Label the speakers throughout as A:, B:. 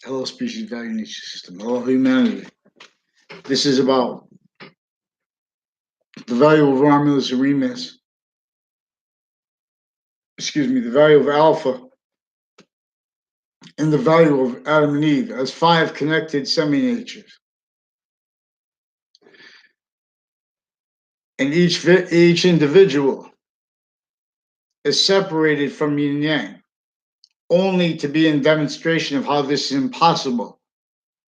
A: Hello, species value nature system. Hello, humanity. This is about the value of Romulus and Remus. The value of Alpha and the value of Adam and Eve as five connected semi-natures. And each individual is separated from Yin Yang, only to be in demonstration of how this is impossible.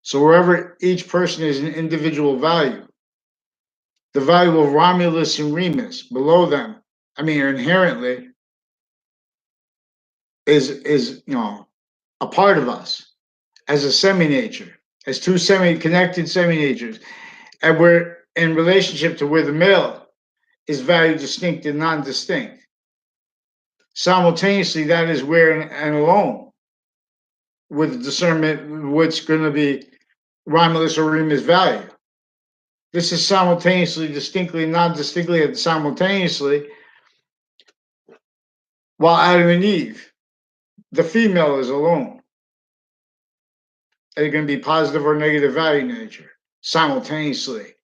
A: So wherever each person is an individual value, the value of Romulus and Remus below them, inherently is a part of us as a semi-nature, as two semi-connected semi-natures, and we're in relationship to where the male is valued distinct and non-distinct. Simultaneously, that is where and alone with the discernment what's going to be Romulus or Remus value. This is simultaneously, distinctly, non-distinctly, and simultaneously, while Adam and Eve, the female is alone. They're going to be positive or negative value nature simultaneously.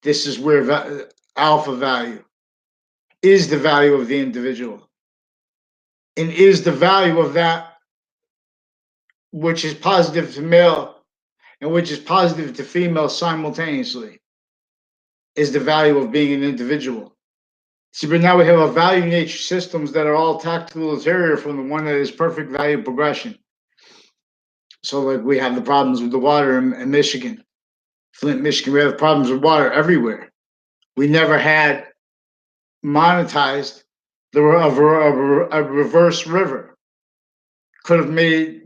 A: This is where alpha value is the value of the individual and is the value of that which is positive to male and which is positive to female simultaneously is the value of being an individual. See, but now we have a value nature systems that are all tactical ulterior from the one that is perfect value progression. So like we have the problems with the water in Michigan, Flint, Michigan, we have problems with water everywhere. We never had monetized a reverse river. Could have made,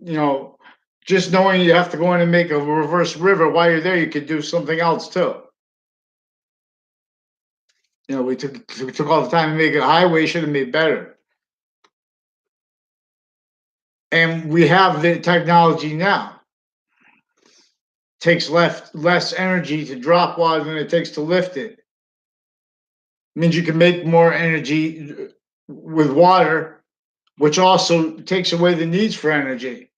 A: just knowing you have to go in and make a reverse river while you're there, you could do something else too. We took all the time to make it a highway, should have made better. And we have the technology now. It takes less energy to drop water than it takes to lift it. It means you can make more energy with water, which also takes away the needs for energy.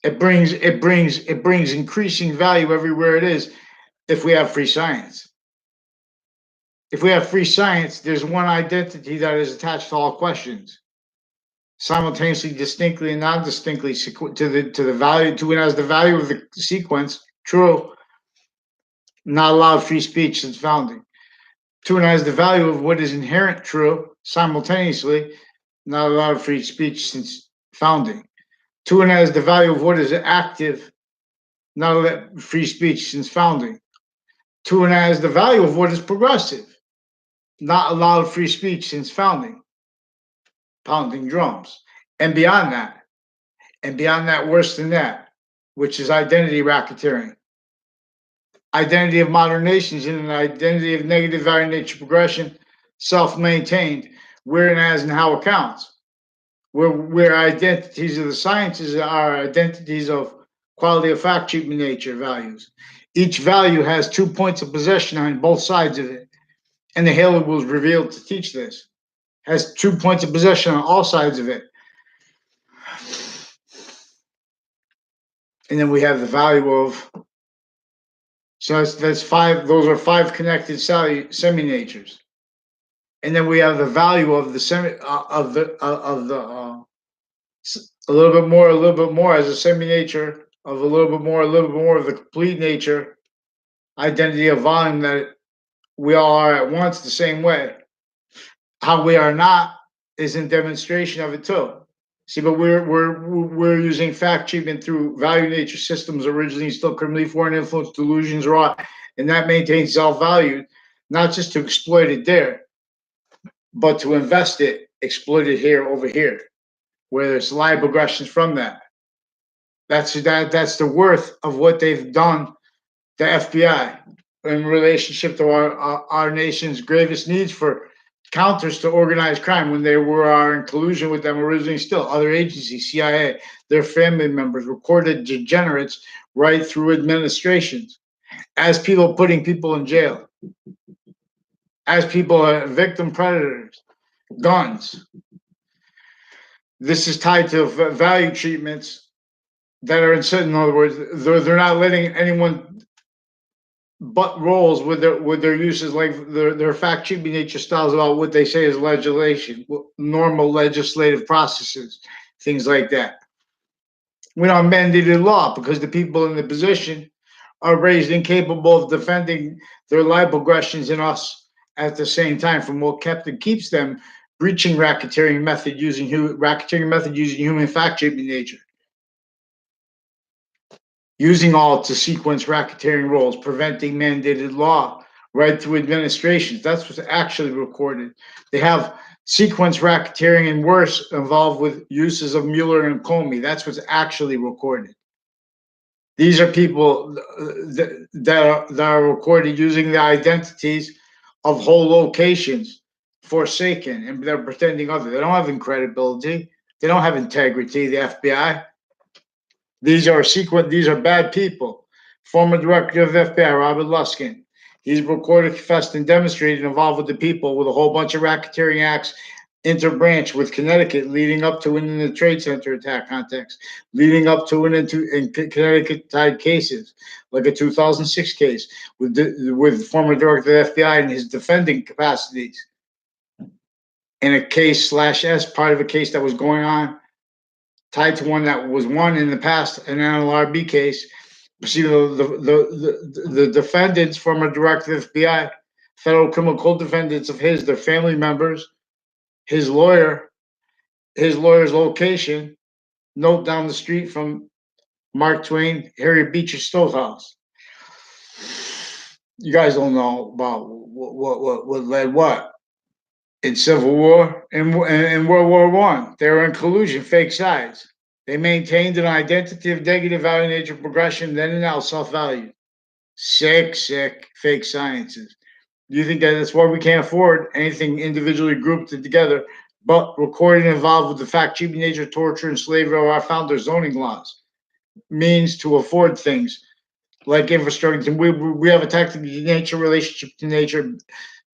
A: It brings increasing value everywhere it is if we have free science. If we have free science, there's one identity that is attached to all questions, simultaneously, distinctly, and non-distinctly to the value to it as the value of the sequence, true, not allowed free speech since founding. To it as the value of what is inherent true, simultaneously, not allowed free speech since founding. To it as the value of what is active, not allowed free speech since founding. To it as the value of what is progressive, not allowed free speech since founding. Pounding drums. And beyond that, worse than that, which is identity racketeering. Identity of modern nations in an identity of negative value nature progression, self-maintained, where and as and how it counts. Where identities of the sciences are identities of quality of fact treatment nature values. Each value has 2 points of possession on both sides of it. And the Halo was revealed to teach this. Has 2 points of possession on all sides of it. And then we have the value of, so that's five, those are five connected semi-natures. And then we have the value of the a little bit more as a semi-nature of a little bit more of the complete nature, identity of volume that we all are at once the same way. How we are not is in demonstration of it too. See, but we're using fact treatment through value nature systems originally still criminally foreign influence delusions raw, and that maintains self-value, not just to exploit it there, but to invest it, exploit it here over here, where there's live progressions from that. That's the worth of what they've done, the FBI, in relationship to our nation's gravest needs for counters to organized crime when they were in collusion with them originally still. Other agencies, CIA, their family members, recorded degenerates right through administrations as people putting people in jail, as people victim predators, guns. This is tied to value treatments that are in other words, they're not letting anyone but roles with their uses, like their fact sheet nature styles about what they say is legislation, normal legislative processes, things like that. We don't mandated law because the people in the position are raised incapable of defending their libel aggressions in us at the same time, from what kept and keeps them breaching racketeering method using human fact shaping nature, using all to sequence racketeering roles, preventing mandated law right through administrations. That's what's actually recorded. They have sequence racketeering and worse involved with uses of Mueller and Comey. That's what's actually recorded. These are people that are recorded using the identities of whole locations forsaken, and they're pretending other. They don't have credibility. They don't have integrity. The FBI. These are bad people. Former director of FBI, Robert Luskin. He's recorded, confessed, and demonstrated involved with the people with a whole bunch of racketeering acts interbranch with Connecticut, leading up to and in the Trade Center attack context, leading up to and into in Connecticut tied cases, like a 2006 case with former director of the FBI and his defending capacities, in a case slash S part of a case that was going on, tied to one that was won in the past, an NLRB case. See, the defendants, former director of the FBI, federal criminal co-defendants of his, their family members, his lawyer's location, note down the street from Mark Twain, Harriet Beecher Stonehouse. You guys don't know about what led what in Civil War and in World War One. They were in collusion, fake sides. They maintained an identity of negative value, nature, progression, then and now self-value. Sick fake sciences. Do you think that that's why we can't afford anything individually grouped together, but recording involved with the fact, cheap nature, torture, and slavery of our founders' zoning laws means to afford things like infrastructure? We have a technical nature relationship to nature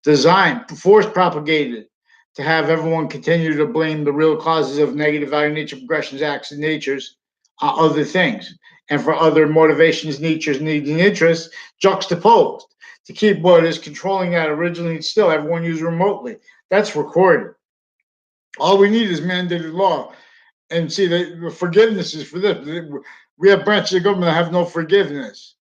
A: designed, force propagated to have everyone continue to blame the real causes of negative value, nature, progressions, acts, and natures, other things, and for other motivations, natures, needs, and interests juxtaposed to keep what is controlling that originally still everyone used remotely. That's recorded. All we need is mandated law. And see, the forgiveness is for this. We have branches of government that have no forgiveness.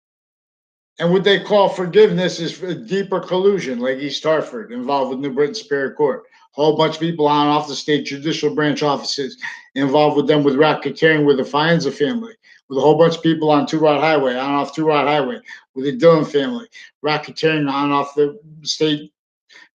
A: And what they call forgiveness is deeper collusion, like East Hartford, involved with New Britain Superior Court. A whole bunch of people on off the state judicial branch offices involved with them with racketeering with the Fienza family, with a whole bunch of people on Two Rod Highway, on off Two Rod Highway, with the Dillon family, racketeering on off the state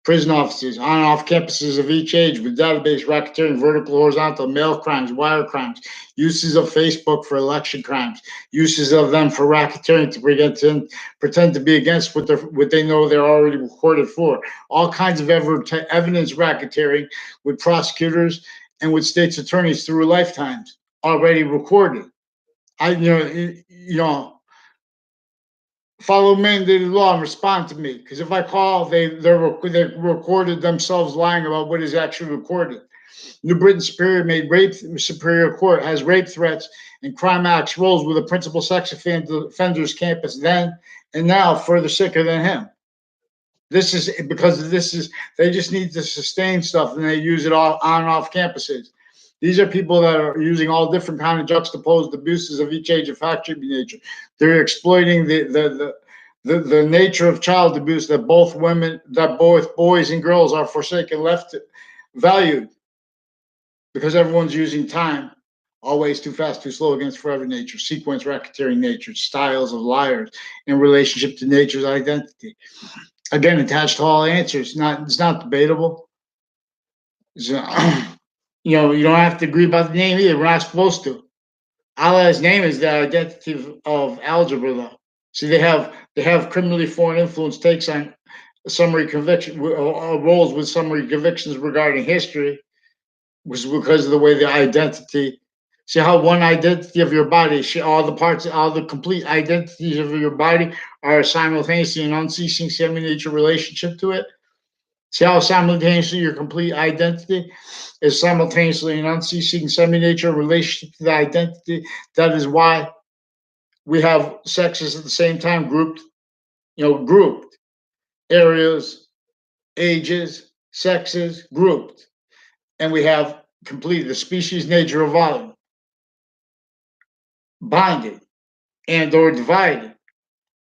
A: prison offices, on and off campuses of each age with database racketeering, vertical, horizontal, mail crimes, wire crimes, uses of Facebook for election crimes, uses of them for racketeering to pretend to be against what they know they're already recorded for. All kinds of evidence racketeering with prosecutors and with states attorneys through lifetimes already recorded. Follow mandated law and respond to me. Because if I call, they recorded themselves lying about what is actually recorded. New Britain Superior Court has rape threats and crime acts rolls with a principal sex offenders campus then and now further sicker than him. This is because they just need to sustain stuff and they use it all on and off campuses. These are people that are using all different kind of juxtaposed abuses of each age of fact nature. They're exploiting the nature of child abuse that both boys and girls are forsaken, left valued, because everyone's using time, always too fast, too slow against forever nature, sequence racketeering nature, styles of liars in relationship to nature's identity. Again, attached to all answers. It's not debatable. You don't have to agree about the name either. We're not supposed to. Allah's name is the identity of algebra, though. See, they have criminally foreign influence takes on summary conviction roles with summary convictions regarding history, which is because of the way the identity. See how one identity of your body, all the complete identities of your body are simultaneously in unceasing semi-nature relationship to it. See how simultaneously your complete identity is simultaneously an unceasing semi-nature in relationship to the identity. That is why we have sexes at the same time grouped, grouped areas, ages, sexes grouped, and we have complete the species, nature of volume, binded and or divided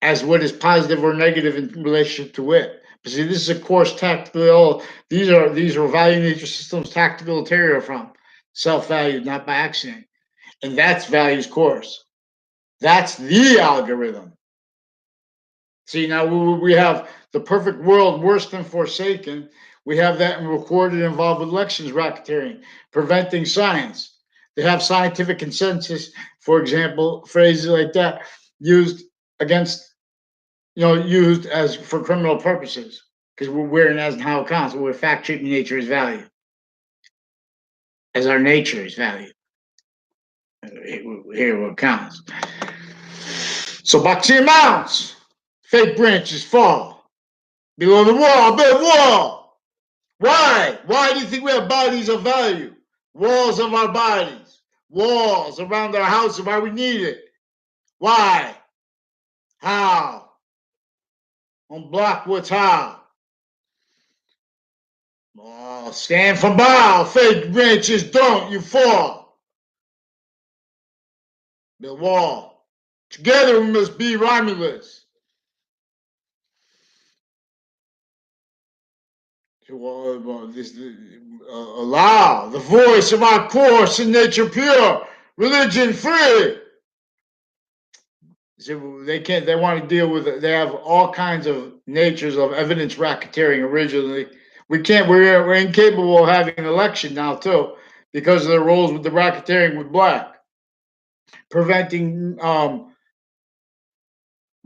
A: as what is positive or negative in relationship to it. But see, this is a course tactical. These are value nature systems tactical area from self-valued, not by accident. And that's values course. That's the algorithm. See, now we have the perfect world worse than forsaken. We have that in recorded involved with elections racketeering, preventing science. They have scientific consensus, for example, phrases like that used against, used as for criminal purposes because we're wearing as and how it counts. We're fact treating nature as value, as our nature is value. Here what counts. So Bakshi mounts, fake branches fall. Below the wall, build wall. Why? Why do you think we have bodies of value? Walls of our bodies. Walls around our house why we need it. Why? How? On Blockwoods, how? Oh, stand for bow. Fake branches don't, you fall. Build wall. Together we must be Romulus. Allow the voice of our course in nature pure, religion free. So they can't. They want to deal with it. They have all kinds of natures of evidence racketeering. Originally, we can't. We're incapable of having an election now too, because of the rules with the racketeering with black, preventing Barack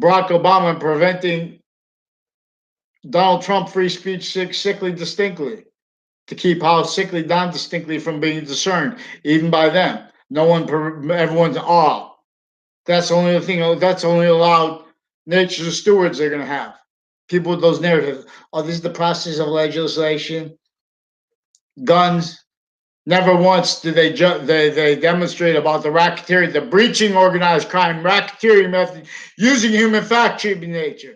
A: Obama and preventing Donald Trump free speech sickly distinctly. To keep House sickly non distinctly from being discerned, even by them. No one, everyone's awe. That's the only thing. That's only allowed nature's stewards they're going to have. People with those narratives. Oh, this is the process of legislation. Guns. Never once did they demonstrate about the racketeering, the breaching organized crime, racketeering method using human fact treatment nature.